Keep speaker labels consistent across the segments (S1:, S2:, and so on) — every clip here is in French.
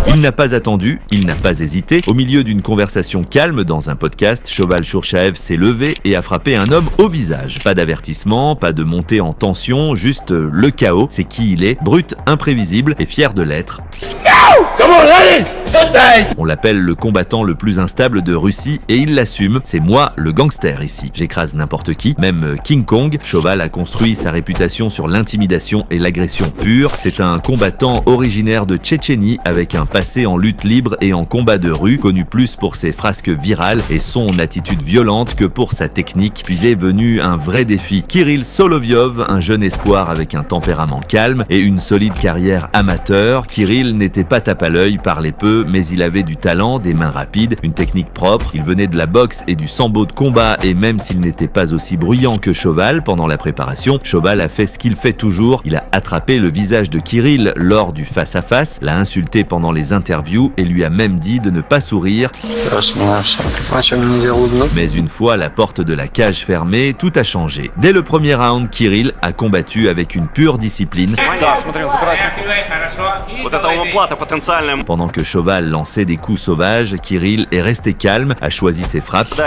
S1: Il n'a pas attendu, il n'a pas hésité. Au milieu d'une conversation calme dans un podcast, Shoval Shourchaev s'est levé et a frappé un homme au visage. Pas d'avertissement, pas de montée en tension, juste le chaos. C'est qui il est, brut, imprévisible et fier de l'être. On l'appelle le combattant le plus instable de Russie et il l'assume. C'est moi, le gangster ici. J'écrase n'importe qui, même King Kong. Shoval a construit sa réputation sur l'intimidation et l'agression pure. C'est un combattant originaire de Tchétchénie avec un passé en lutte libre et en combat de rue, connu plus pour ses frasques virales et son attitude violente que pour sa technique. Puis est venu un vrai défi. Kirill Solovyov, un jeune espoir avec un tempérament calme et une solide carrière amateur. Kirill n'était pas tape à l'œil, parlait peu, mais il avait du talent, des mains rapides, une technique propre. Il venait de la boxe et du sambo de combat et même s'il n'était pas aussi bruyant que Shoval pendant la préparation, Shoval a fait ce qu'il fait toujours. Il a attrapé le visage de Kirill lors du face-à-face, l'a insulté pendant les interviews et lui a même dit de ne pas sourire. Mais une fois la porte de la cage fermée, tout a changé. Dès le premier round, Kirill a combattu avec une pure discipline. Pendant que Shoval lançait des coups sauvages, Kirill est resté calme, a choisi ses frappes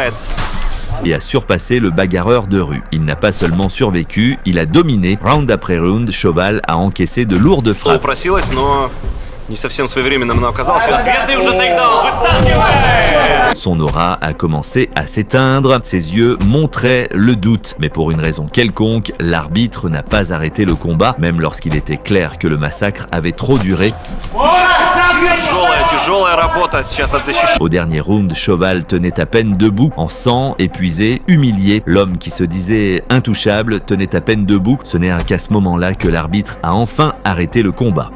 S1: et a surpassé le bagarreur de rue. Il n'a pas seulement survécu, il a dominé. Round après round, Shoval a encaissé de lourdes frappes. Son aura a commencé à s'éteindre, ses yeux montraient le doute. Mais pour une raison quelconque, l'arbitre n'a pas arrêté le combat, même lorsqu'il était clair que le massacre avait trop duré. Au dernier round, Shoval tenait à peine debout, en sang, épuisé, humilié. L'homme qui se disait intouchable tenait à peine debout. Ce n'est qu'à ce moment-là que l'arbitre a enfin arrêté le combat.